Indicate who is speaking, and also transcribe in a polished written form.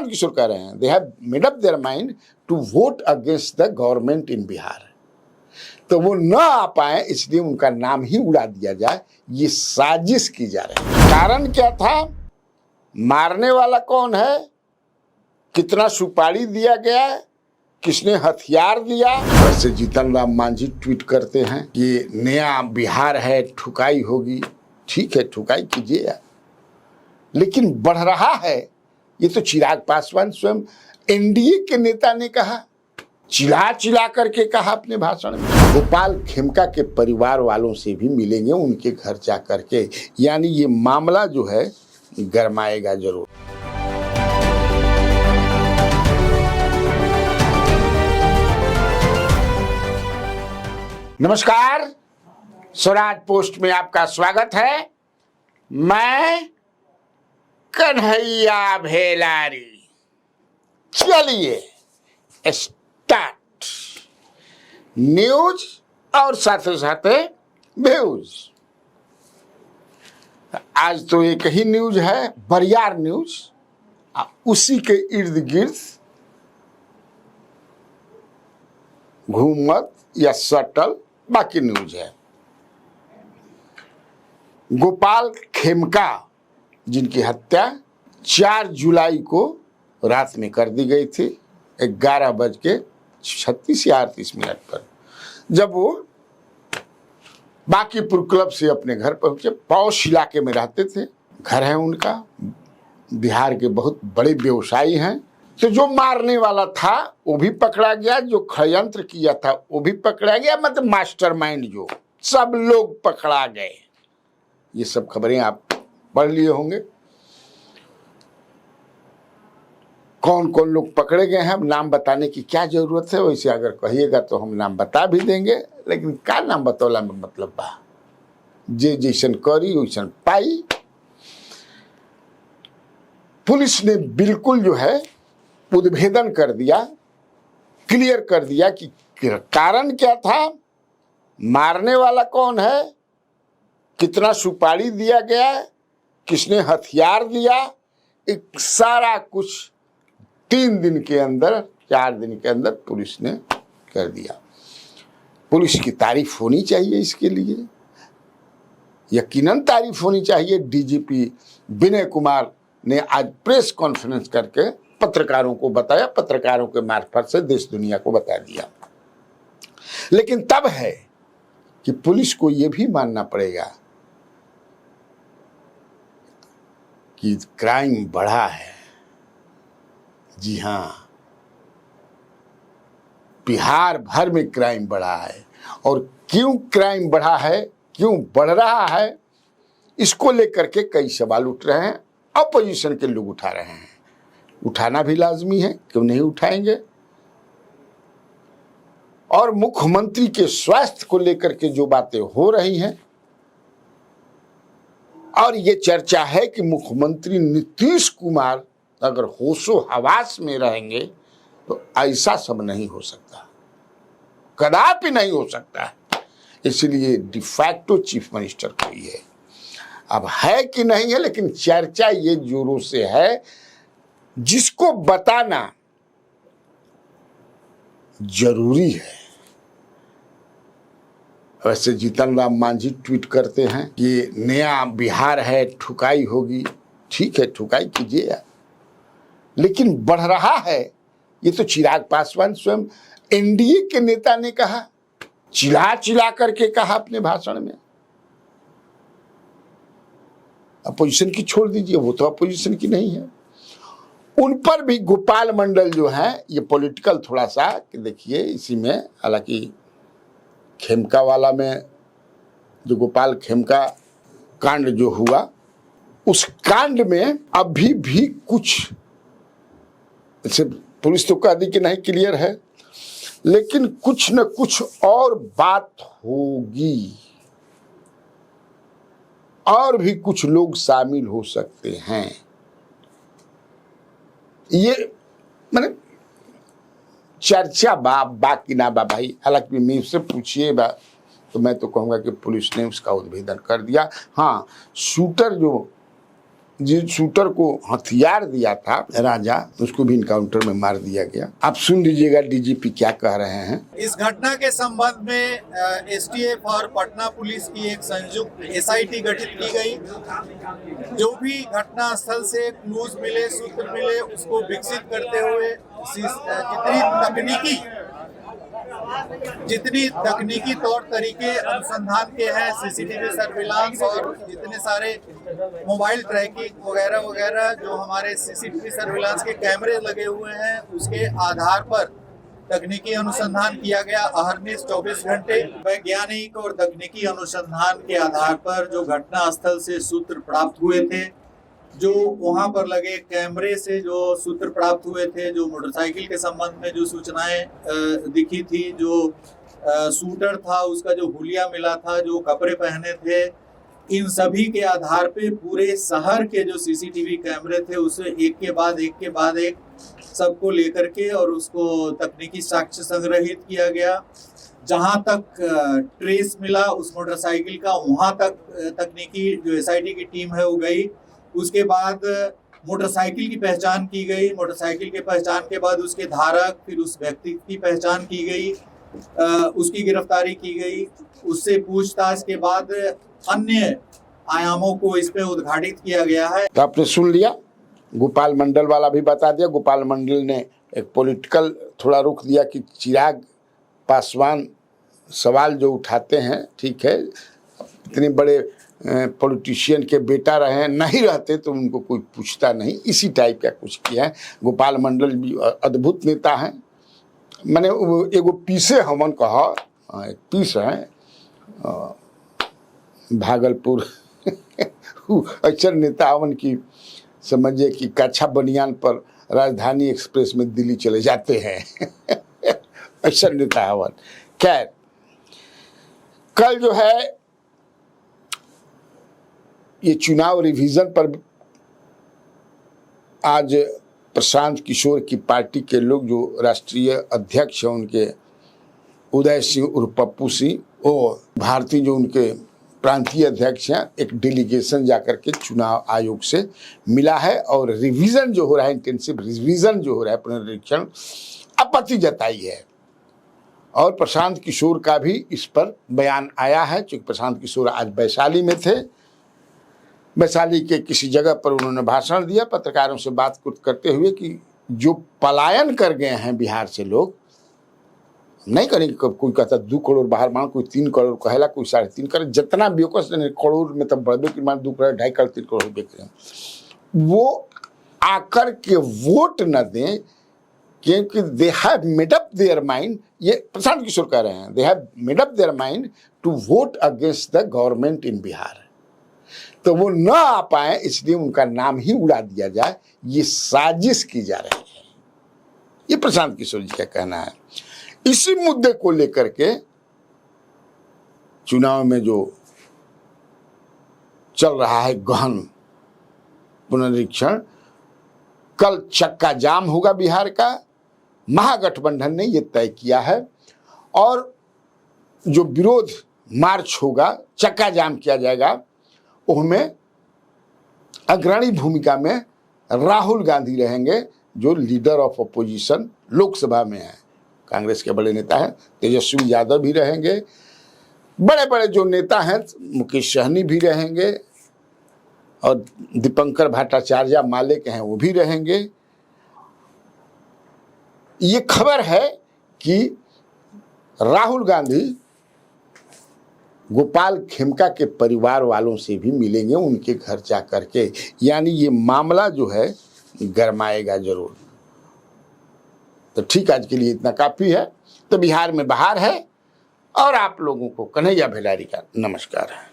Speaker 1: प्रशांत किशोर कह रहे हैं, they have made up their mind to vote against the government in Bihar. तो वो न आ पाए इसलिए उनका नाम ही उड़ा दिया जाए, ये साजिश की जा रही है। कारण क्या था? मारने वाला कौन है, कितना सुपारी दिया गया, किसने हथियार दिया। वैसे जीतन राम मांझी ट्वीट करते हैं कि नया बिहार है, ठुकाई होगी। ठीक है, ठुकाई कीजिए, लेकिन बढ़ रहा है। ये तो चिराग पासवान स्वयं एनडीए के नेता ने कहा, चिल्ला चिल्ला करके कहा अपने भाषण में। गोपाल खेमका के परिवार वालों से भी मिलेंगे उनके घर जा करके, यानी ये मामला जो है गरमाएगा जरूर। नमस्कार, स्वराज पोस्ट में आपका स्वागत है। मैं कन्हैया भेलारी। चलिए स्टार्ट। न्यूज और साथ साथ व्यूज। आज तो एक ही न्यूज है, बरियार न्यूज। उसी के इर्द गिर्द घूमत या सटल बाकी न्यूज है। गोपाल खेमका, जिनकी हत्या 4 जुलाई को रात में कर दी गई थी 11:36 या 38 पर, जब वो बांकीपुर क्लब से अपने घर पहुंचे। पौष इलाके में रहते थे, घर है उनका, बिहार के बहुत बड़े व्यवसायी हैं। तो जो मारने वाला था वो भी पकड़ा गया, जो षड्यंत्र किया था वो भी पकड़ा गया, मतलब मास्टरमाइंड जो, सब लोग पकड़ा गए। ये सब खबरें आप पढ़ लिए होंगे। कौन कौन लोग पकड़े गए हैं, नाम बताने की क्या जरूरत है। वैसे अगर कहिएगा तो हम नाम बता भी देंगे, लेकिन क्या नाम बतौला में मतलब बा, जे जैसन करी वैसन पाई। पुलिस ने बिल्कुल जो है उद्भेदन कर दिया, क्लियर कर दिया कि कारण क्या था, मारने वाला कौन है, कितना सुपारी दिया गया, किसने हथियार दिया, एक सारा कुछ 3 दिन के अंदर, 4 दिन के अंदर पुलिस ने कर दिया। पुलिस की तारीफ होनी चाहिए इसके लिए, यकीनन तारीफ होनी चाहिए। डीजीपी विनय कुमार ने आज प्रेस कॉन्फ्रेंस करके पत्रकारों को बताया, पत्रकारों के मार्फत से देश दुनिया को बता दिया। लेकिन तब है कि पुलिस को यह भी मानना पड़ेगा कि क्राइम बढ़ा है। जी हां, बिहार भर में क्राइम बढ़ा है। और क्यों क्राइम बढ़ा है, क्यों बढ़ रहा है, इसको लेकर के कई सवाल उठ रहे हैं। अपोजिशन के लोग उठा रहे हैं, उठाना भी लाजमी है, क्यों नहीं उठाएंगे। और मुख्यमंत्री के स्वास्थ्य को लेकर के जो बातें हो रही हैं, और ये चर्चा है कि मुख्यमंत्री नीतीश कुमार अगर होशो हवास में रहेंगे तो ऐसा सब नहीं हो सकता, कदापि नहीं हो सकता। इसलिए डिफैक्टो चीफ मिनिस्टर कोई है। अब है कि नहीं है, लेकिन चर्चा ये जोरों से है, जिसको बताना जरूरी है। वैसे जीतन राम मांझी ट्वीट करते हैं कि नया बिहार है, ठुकाई होगी। ठीक है, ठुकाई कीजिए, लेकिन बढ़ रहा है। ये तो चिराग पासवान स्वयं एनडीए के नेता ने कहा, चिल्ला चिल्ला करके कहा अपने भाषण में। अपोजिशन की छोड़ दीजिए, वो तो अपोजिशन की नहीं है। उन पर भी गोपाल मंडल जो है, ये पॉलिटिकल थोड़ा सा कि देखिए इसी में, हालांकि खेमका वाला में जो गोपाल खेमका कांड जो हुआ, उस कांड में अभी भी कुछ, जैसे पुलिस तो कह दी कि नहीं क्लियर है, लेकिन कुछ न कुछ और बात होगी, और भी कुछ लोग शामिल हो सकते हैं। ये माने चर्चा बाकी ना बा भाई। हालांकि मुझसे पूछिए बा तो मैं तो कहूँगा कि पुलिस ने उसका उद्भेदन कर दिया। हाँ, शूटर जो जिस शूटर को हथियार दिया था राजा, उसको भी इनकाउंटर में मार दिया गया। आप सुन लीजिएगा डीजीपी क्या कह रहे हैं।
Speaker 2: इस घटना के संबंध में एसटीएफ और पटना पुलिस की एक संयुक्त एसआईटी गठित की गई। जो भी घटना स्थल से क्लूज मिले, सूत्र मिले, उसको विकसित करते हुए जितनी तकनीकी तौर तरीके अनुसंधान के हैं, सीसीटीवी सर्विलांस और जितने सारे मोबाइल ट्रैकिंग वगैरह वगैरह जो हमारे सीसीटीवी सर्विलांस के कैमरे लगे हुए हैं, उसके आधार पर तकनीकी अनुसंधान किया गया। अहरनिश 24 घंटे वैज्ञानिक और तकनीकी अनुसंधान के आधार पर जो घटना स्थल से सूत्र प्राप्त हुए थे, जो वहां पर लगे कैमरे से जो सूत्र प्राप्त हुए थे, जो मोटरसाइकिल के संबंध में जो सूचनाएं दिखी थी, जो शूटर था उसका जो हुलिया मिला था, जो कपड़े पहने थे, इन सभी के आधार पे पूरे शहर के जो सीसीटीवी कैमरे थे उसे एक के बाद एक सबको लेकर के और उसको तकनीकी साक्ष्य संग्रहित किया गया। जहां तक ट्रेस मिला उस मोटरसाइकिल का, वहां तक तकनीकी जो एसआईटी की टीम है वो गई। उसके बाद मोटरसाइकिल की पहचान की गई। मोटरसाइकिल के पहचान के बाद उसके धारक, फिर उस व्यक्ति की पहचान की गई, उसकी गिरफ्तारी की गई। उससे पूछताछ के बाद अन्य आयामों को इस पे उद्घाटित किया गया है।
Speaker 1: तो आपने सुन लिया, गोपाल मंडल वाला भी बता दिया। गोपाल मंडल ने एक पॉलिटिकल थोड़ा रुख दिया कि चिराग पासवान सवाल जो उठाते हैं, ठीक है, इतने बड़े पॉलिटिशियन के बेटा रहे, नहीं रहते तो उनको कोई पूछता नहीं, इसी टाइप का कुछ किया है। गोपाल मंडल भी अद्भुत नेता हैं। मैंने एगो पीसे हमन कहा, एक पीस है भागलपुर अच्छा नेता हमन की, समझिए कि कच्छा बनियान पर राजधानी एक्सप्रेस में दिल्ली चले जाते हैं अच्छा नेता हमन। खैर, कल जो है ये चुनाव रिवीजन पर आज प्रशांत किशोर की पार्टी के लोग, जो राष्ट्रीय अध्यक्ष हैं उनके उदय सिंह उर्फ पप्पू सिंह और भारतीय जो उनके प्रांतीय अध्यक्ष हैं, एक डेलीगेशन जाकर के चुनाव आयोग से मिला है और रिवीजन जो हो रहा है, इंटेंसिव रिवीजन जो हो रहा है, पुनरीक्षण, आपत्ति जताई है। और प्रशांत किशोर का भी इस पर बयान आया है, क्योंकि प्रशांत किशोर आज वैशाली में थे। वैशाली के किसी जगह पर उन्होंने भाषण दिया, पत्रकारों से बात करते हुए कि जो पलायन कर गए हैं बिहार से लोग, नहीं करेंगे। कोई कहता 2 करोड़ बाहर मांग, कोई 3 करोड़ कहेला, कोई 3.5 करोड़, जितना बेवकूफ करोड़ में तब बढ़े कि मान 2 करोड़ 2.5 करोड़ 3 करोड़ बेच रहे हैं, वो आकर के वोट न दें, क्योंकि they have made up their mind. ये प्रशांत किशोर कह रहे हैं, they have made up their mind to vote against the government in Bihar. तो वो न आ पाए, इसलिए उनका नाम ही उड़ा दिया जाए, ये साजिश की जा रही है। ये प्रशांत किशोर जी का कहना है। इसी मुद्दे को लेकर के चुनाव में जो चल रहा है गहन पुनरीक्षण, कल चक्का जाम होगा बिहार का। महागठबंधन ने यह तय किया है और जो विरोध मार्च होगा, चक्का जाम किया जाएगा, उसमें अग्रणी भूमिका में राहुल गांधी रहेंगे, जो लीडर ऑफ अपोजिशन लोकसभा में है। कांग्रेस के बड़े नेता हैं, तेजस्वी यादव भी रहेंगे, बड़े बड़े जो नेता हैं मुकेश सहनी भी रहेंगे और दीपंकर भट्टाचार्य माले के हैं वो भी रहेंगे। ये खबर है कि राहुल गांधी गोपाल खेमका के परिवार वालों से भी मिलेंगे, उनके घर जा करके, यानी ये मामला जो है गरमाएगा जरूर। तो ठीक, आज के लिए इतना काफी है। तो बिहार में बहार है और आप लोगों को कन्हैया भेलारी का नमस्कार है।